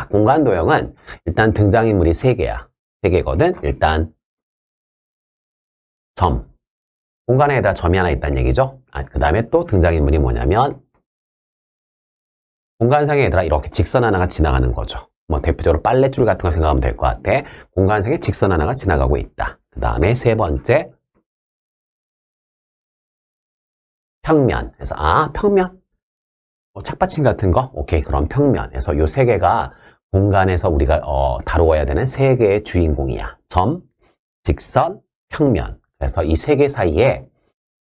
자, 공간 도형은 일단 등장인물이 3개야. 3개거든. 일단 점. 공간에다 점이 하나 있다는 얘기죠. 그 다음에 또 등장인물이 뭐냐면 공간상에 얘들아 이렇게 직선 하나가 지나가는 거죠. 뭐 대표적으로 빨랫줄 같은 거 생각하면 될 것 같아. 공간상에 직선 하나가 지나가고 있다. 그 다음에 세 번째 평면. 그래서 평면. 착받침 같은 거? 오케이, 그럼 평면. 그래서 요 3개가 공간에서 우리가 다루어야 되는 3개의 주인공이야. 점, 직선, 평면. 그래서 이 3개 사이에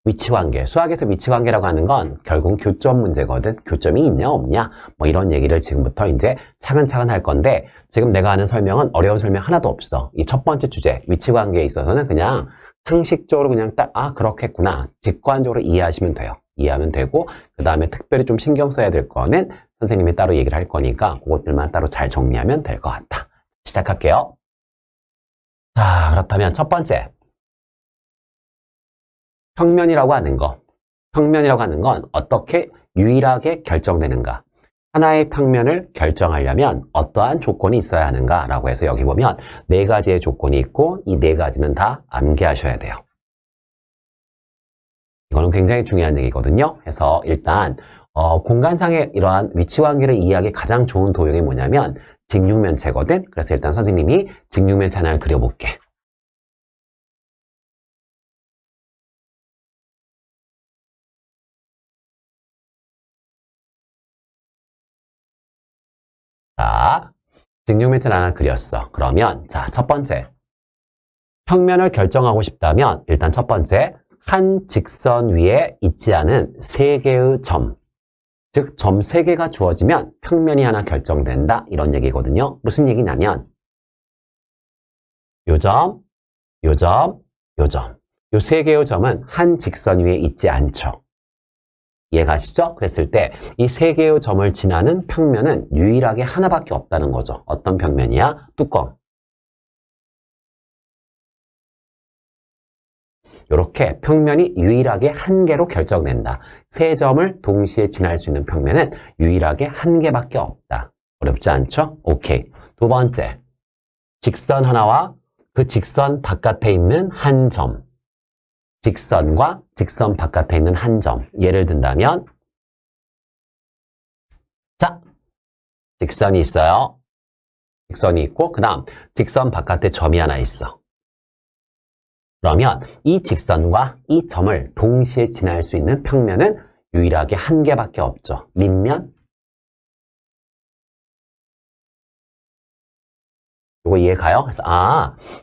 위치관계. 수학에서 위치관계라고 하는 건 결국은 교점 문제거든. 교점이 있냐 없냐 뭐 이런 얘기를 지금부터 이제 차근차근 할 건데 지금 내가 하는 설명은 어려운 설명 하나도 없어. 이 첫 번째 주제 위치관계에 있어서는 그냥 상식적으로 그냥 딱 그렇겠구나 직관적으로 이해하시면 돼요. 이해하면 되고 그 다음에 특별히 좀 신경 써야 될 거는 선생님이 따로 얘기를 할 거니까 그것들만 따로 잘 정리하면 될 것 같아. 시작할게요. 자, 그렇다면 첫 번째 평면이라고 하는 거. 평면이라고 하는 건 어떻게 유일하게 결정되는가. 하나의 평면을 결정하려면 어떠한 조건이 있어야 하는가라고 해서 여기 보면 4가지의 조건이 있고 이 4가지는 다 암기하셔야 돼요. 이거는 굉장히 중요한 얘기거든요. 그래서 일단 공간상의 이러한 위치관계를 이해하기 가장 좋은 도형이 뭐냐면 직육면체거든. 그래서 일단 선생님이 직육면체 하나를 그려볼게. 자, 직육면체를 하나 그렸어. 그러면 자, 첫 번째 평면을 결정하고 싶다면 일단 첫 번째 한 직선 위에 있지 않은 3개의 점, 즉 점 3개가 주어지면 평면이 하나 결정된다 이런 얘기거든요. 무슨 얘기냐면 요 점, 요 점, 요 점, 요 3개의 점은 한 직선 위에 있지 않죠. 이해가시죠? 그랬을 때 이 3개의 점을 지나는 평면은 유일하게 하나밖에 없다는 거죠. 어떤 평면이야? 뚜껑. 이렇게 평면이 유일하게 한 개로 결정된다. 3점을 동시에 지날 수 있는 평면은 유일하게 한 개밖에 없다. 어렵지 않죠? 오케이. 두 번째, 직선 하나와 그 직선 바깥에 있는 한 점. 직선과 직선 바깥에 있는 한 점. 예를 든다면 자, 직선이 있어요. 직선이 있고 그 다음 직선 바깥에 점이 하나 있어. 그러면 이 직선과 이 점을 동시에 지날 수 있는 평면은 유일하게 한 개밖에 없죠. 밑면. 이거 이해가요? 그래서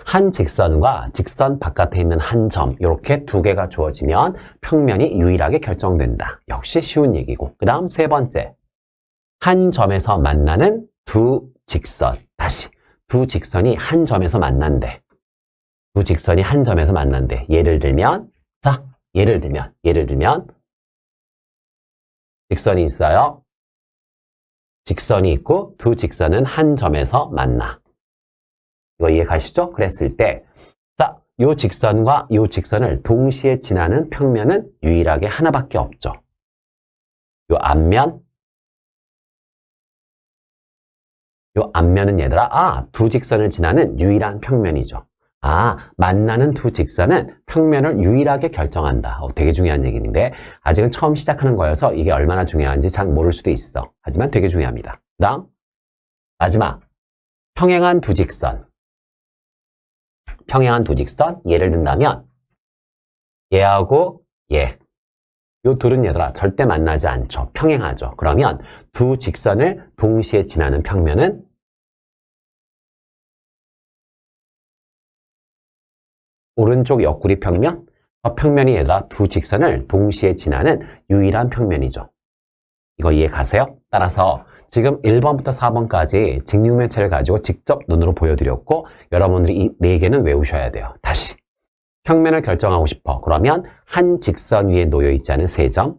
한 직선과 직선 바깥에 있는 한 점 이렇게 2개가 주어지면 평면이 유일하게 결정된다. 역시 쉬운 얘기고. 그 다음 세 번째. 한 점에서 만나는 두 직선. 다시 두 직선이 한 점에서 만난대. 두 직선이 한 점에서 만난대. 예를 들면 자, 예를 들면 직선이 있어요. 직선이 있고 두 직선은 한 점에서 만나. 이거 이해 가시죠? 그랬을 때 자, 요 직선과 요 직선을 동시에 지나는 평면은 유일하게 하나밖에 없죠. 요 앞면. 요 앞면은 얘들아 두 직선을 지나는 유일한 평면이죠. 만나는 두 직선은 평면을 유일하게 결정한다. 되게 중요한 얘기인데 아직은 처음 시작하는 거여서 이게 얼마나 중요한지 잘 모를 수도 있어. 하지만 되게 중요합니다. 그 다음 마지막 평행한 두 직선. 평행한 두 직선 예를 든다면 얘하고 얘. 요 둘은 얘들아 절대 만나지 않죠. 평행하죠. 그러면 두 직선을 동시에 지나는 평면은 오른쪽 옆구리 평면, 평면이 얘들아 두 직선을 동시에 지나는 유일한 평면이죠. 이거 이해 가세요? 따라서 지금 1번부터 4번까지 직육면체를 가지고 직접 눈으로 보여드렸고 여러분들이 이 4개는 외우셔야 돼요. 다시 평면을 결정하고 싶어. 그러면 한 직선 위에 놓여있지 않은 3점,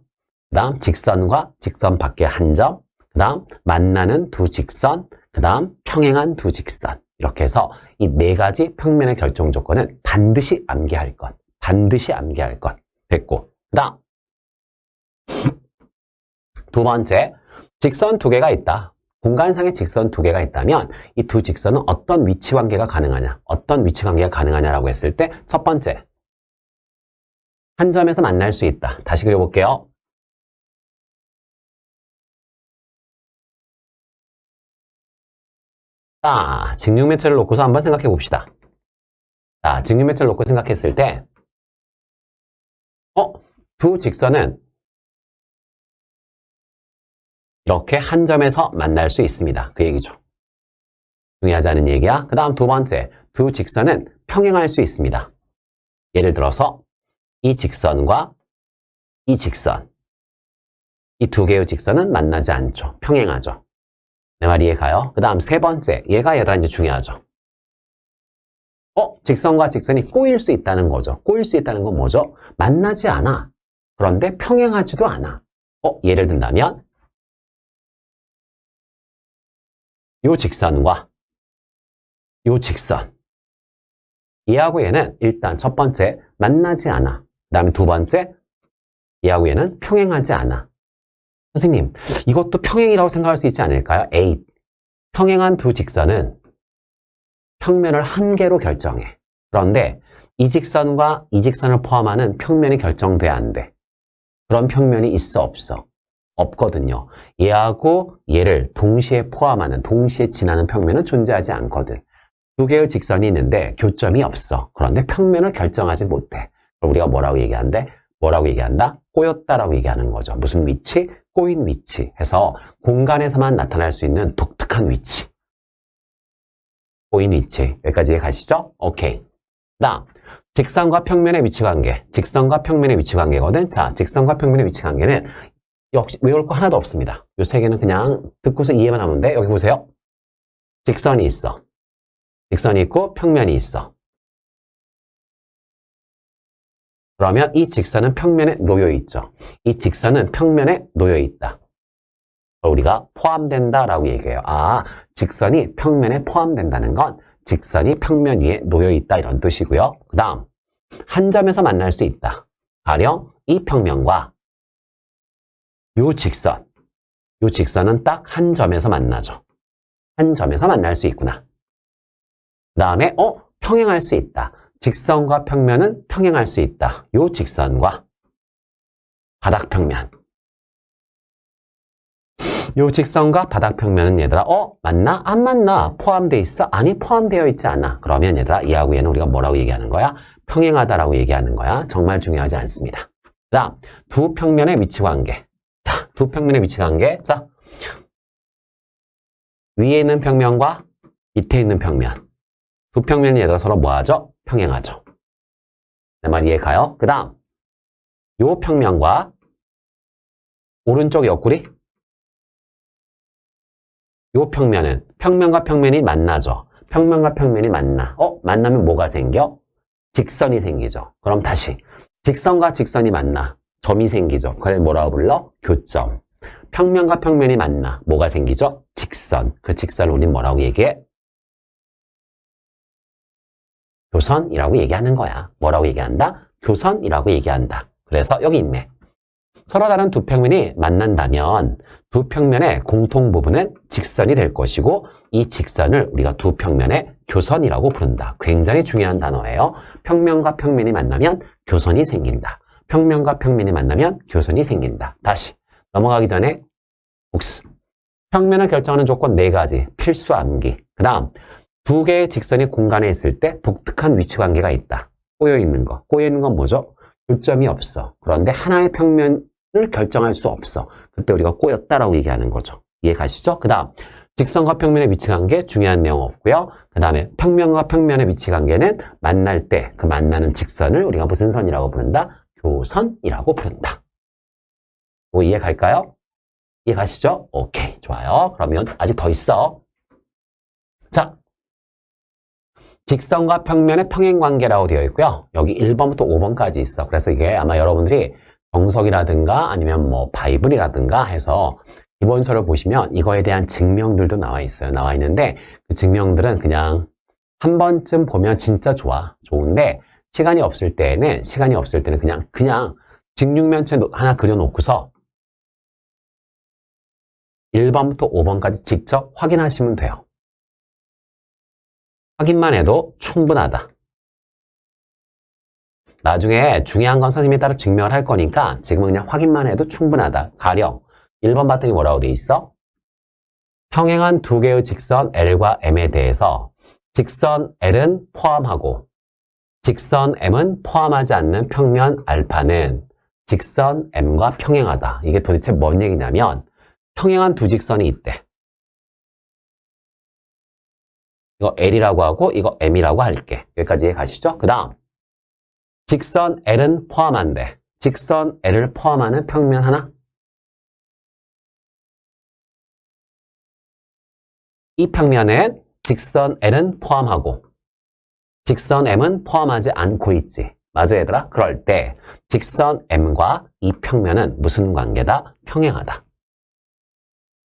그 다음 직선과 직선 밖에 한 점, 그 다음 만나는 두 직선, 그 다음 평행한 두 직선. 이렇게 해서 이 4가지 평면의 결정 조건은 반드시 암기할 것. 반드시 암기할 것. 됐고. 그 다음 두 번째, 직선 2개가 있다. 공간상의 직선 두 개가 있다면 이 두 직선은 어떤 위치 관계가 가능하냐? 어떤 위치 관계가 가능하냐라고 했을 때 첫 번째, 한 점에서 만날 수 있다. 다시 그려볼게요. 자, 직육면체를 놓고서 한번 생각해 봅시다. 자, 직육면체를 놓고 생각했을 때 두 직선은 이렇게 한 점에서 만날 수 있습니다. 그 얘기죠. 중요하지 않은 얘기야. 그 다음 두 번째, 두 직선은 평행할 수 있습니다. 예를 들어서 이 직선과 이 직선, 이 두 개의 직선은 만나지 않죠. 평행하죠. 내 말 이해가요? 그 다음 세 번째, 얘가 이제 중요하죠. 직선과 직선이 꼬일 수 있다는 거죠. 꼬일 수 있다는 건 뭐죠? 만나지 않아. 그런데 평행하지도 않아. 예를 든다면 요 직선과 요 직선, 얘하고 얘는 일단 첫 번째 만나지 않아. 그 다음에 두 번째, 얘하고 얘는 평행하지 않아. 선생님, 이것도 평행이라고 생각할 수 있지 않을까요? A, 평행한 두 직선은 평면을 한 개로 결정해. 그런데 이 직선과 이 직선을 포함하는 평면이 결정돼야 안 돼. 그런 평면이 있어 없어? 없거든요. 얘하고 얘를 동시에 포함하는, 동시에 지나는 평면은 존재하지 않거든. 두 개의 직선이 있는데 교점이 없어. 그런데 평면을 결정하지 못해. 그럼 우리가 뭐라고 얘기하는데? 뭐라고 얘기한다? 꼬였다라고 얘기하는 거죠. 무슨 위치? 꼬인 위치. 해서 공간에서만 나타날 수 있는 독특한 위치. 꼬인 위치. 여기까지 가시죠? 오케이. 다음, 직선과 평면의 위치 관계. 직선과 평면의 위치 관계거든. 자, 직선과 평면의 위치 관계는 역시 외울 거 하나도 없습니다. 이 세 개는 그냥 듣고서 이해만 하면 돼. 여기 보세요. 직선이 있어. 직선이 있고 평면이 있어. 그러면 이 직선은 평면에 놓여 있죠. 이 직선은 평면에 놓여 있다. 우리가 포함된다라고 얘기해요. 아, 직선이 평면에 포함된다는 건 직선이 평면 위에 놓여 있다 이런 뜻이고요. 그 다음, 한 점에서 만날 수 있다. 가령 이 평면과 요 직선, 요 직선은 딱 한 점에서 만나죠. 한 점에서 만날 수 있구나. 그 다음에 평행할 수 있다. 직선과 평면은 평행할 수 있다. 요 직선과 바닥평면. 요 직선과 바닥평면은 얘들아 맞나? 안 맞나? 포함되어 있어? 아니 포함되어 있지 않아. 그러면 얘들아 이하고 얘는 우리가 뭐라고 얘기하는 거야? 평행하다라고 얘기하는 거야. 정말 중요하지 않습니다. 그 다음 두 평면의 위치관계. 자, 두 평면의 위치관계. 자, 위에 있는 평면과 밑에 있는 평면. 두 평면이 얘들아 서로 뭐하죠? 평행하죠. 내 말 이해가요? 그 다음 요 평면과 오른쪽 옆구리 요 평면은 평면과 평면이 만나죠. 평면과 평면이 만나. 만나면 뭐가 생겨? 직선이 생기죠. 그럼 다시 직선과 직선이 만나. 점이 생기죠. 그걸 뭐라고 불러? 교점. 평면과 평면이 만나. 뭐가 생기죠? 직선. 그 직선을 우린 뭐라고 얘기해? 교선이라고 얘기하는 거야. 뭐라고 얘기한다? 교선이라고 얘기한다. 그래서 여기 있네. 서로 다른 두 평면이 만난다면 두 평면의 공통 부분은 직선이 될 것이고 이 직선을 우리가 두 평면의 교선이라고 부른다. 굉장히 중요한 단어예요. 평면과 평면이 만나면 교선이 생긴다. 평면과 평면이 만나면 교선이 생긴다. 다시 넘어가기 전에 복습. 평면을 결정하는 조건 4가지. 필수 암기. 그 다음 두 개의 직선이 공간에 있을 때 독특한 위치관계가 있다. 꼬여있는 거. 꼬여있는 건 뭐죠? 교점이 없어. 그런데 하나의 평면을 결정할 수 없어. 그때 우리가 꼬였다라고 얘기하는 거죠. 이해 가시죠? 그 다음 직선과 평면의 위치관계 중요한 내용 없고요. 그 다음에 평면과 평면의 위치관계는 만날 때 그 만나는 직선을 우리가 무슨 선이라고 부른다? 교선이라고 부른다. 이해 갈까요? 이해 가시죠? 오케이, 좋아요. 그러면 아직 더 있어. 자, 직선과 평면의 평행관계라고 되어 있고요. 여기 1번부터 5번까지 있어. 그래서 이게 아마 여러분들이 정석이라든가 아니면 뭐 바이블이라든가 해서 기본서를 보시면 이거에 대한 증명들도 나와 있어요. 나와 있는데 그 증명들은 그냥 한 번쯤 보면 진짜 좋아. 좋은데 시간이 없을 때는 그냥 직육면체 하나 그려놓고서 1번부터 5번까지 직접 확인하시면 돼요. 확인만 해도 충분하다. 나중에 중요한 건 선생님이 따로 증명을 할 거니까 지금은 그냥 확인만 해도 충분하다. 가령 1번 봤더니 뭐라고 돼 있어? 평행한 두 개의 직선 L과 M에 대해서 직선 L은 포함하고 직선 M은 포함하지 않는 평면 알파는 직선 M과 평행하다. 이게 도대체 뭔 얘기냐면 평행한 두 직선이 있대. 이거 L이라고 하고 이거 M이라고 할게. 여기까지 이해 가시죠? 그 다음 직선 L은 포함한대. 직선 L을 포함하는 평면 하나? 이 평면에 직선 L은 포함하고 직선 M은 포함하지 않고 있지. 맞아 얘들아? 그럴 때 직선 M과 이 평면은 무슨 관계다? 평행하다.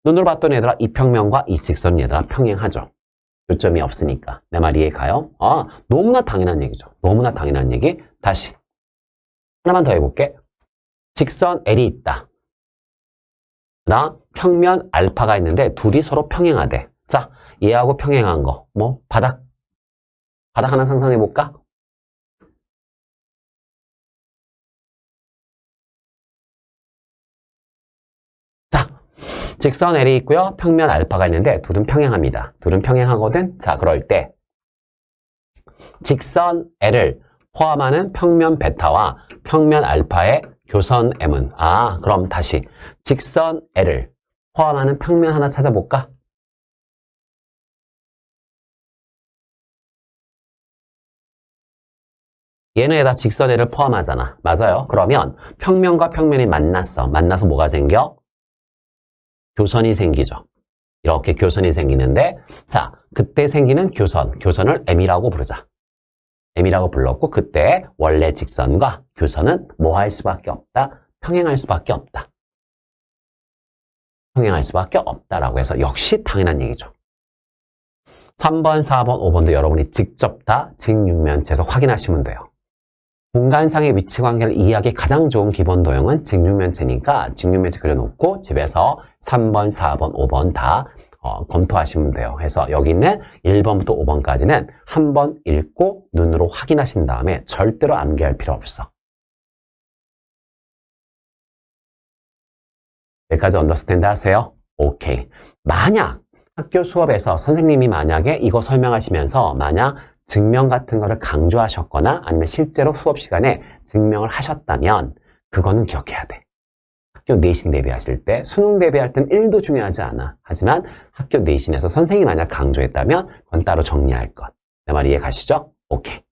눈으로 봤더니 얘들아 이 평면과 이 직선은 얘들아 평행하죠. 요점이 없으니까. 내 말 이해 가요? 너무나 당연한 얘기죠. 너무나 당연한 얘기. 다시 하나만 더 해볼게. 직선 L이 있다. 나 평면 알파가 있는데 둘이 서로 평행하대. 자, 얘하고 평행한 거. 뭐 바닥 하나 상상해볼까? 자, 직선 L이 있고요. 평면 알파가 있는데 둘은 평행합니다. 둘은 평행하거든. 자, 그럴 때 직선 L을 포함하는 평면 베타와 평면 알파의 교선 M은 그럼 다시 직선 L을 포함하는 평면 하나 찾아볼까? 얘네에다 직선 L을 포함하잖아. 맞아요. 그러면 평면과 평면이 만나서 뭐가 생겨? 교선이 생기죠. 이렇게 교선이 생기는데 자, 그때 생기는 교선을 M이라고 부르자. M이라고 불렀고 그때 원래 직선과 교선은 뭐 할 수밖에 없다? 평행할 수밖에 없다. 평행할 수밖에 없다라고 해서 역시 당연한 얘기죠. 3번, 4번, 5번도 여러분이 직접 다 직육면체에서 확인하시면 돼요. 공간상의 위치 관계를 이해하기 가장 좋은 기본 도형은 직육면체니까 직육면체 그려놓고 집에서 3번, 4번, 5번 다 검토하시면 돼요. 그래서 여기 있는 1번부터 5번까지는 한번 읽고 눈으로 확인하신 다음에 절대로 암기할 필요 없어. 여기까지 언더스탠드 하세요? 오케이. 만약 학교 수업에서 선생님이 만약에 이거 설명하시면서 만약 증명 같은 거를 강조하셨거나 아니면 실제로 수업 시간에 증명을 하셨다면 그거는 기억해야 돼. 학교 내신 대비하실 때, 수능 대비할 땐 1도 중요하지 않아. 하지만 학교 내신에서 선생님이 만약 강조했다면 그건 따로 정리할 것. 내 말 이해 가시죠? 오케이.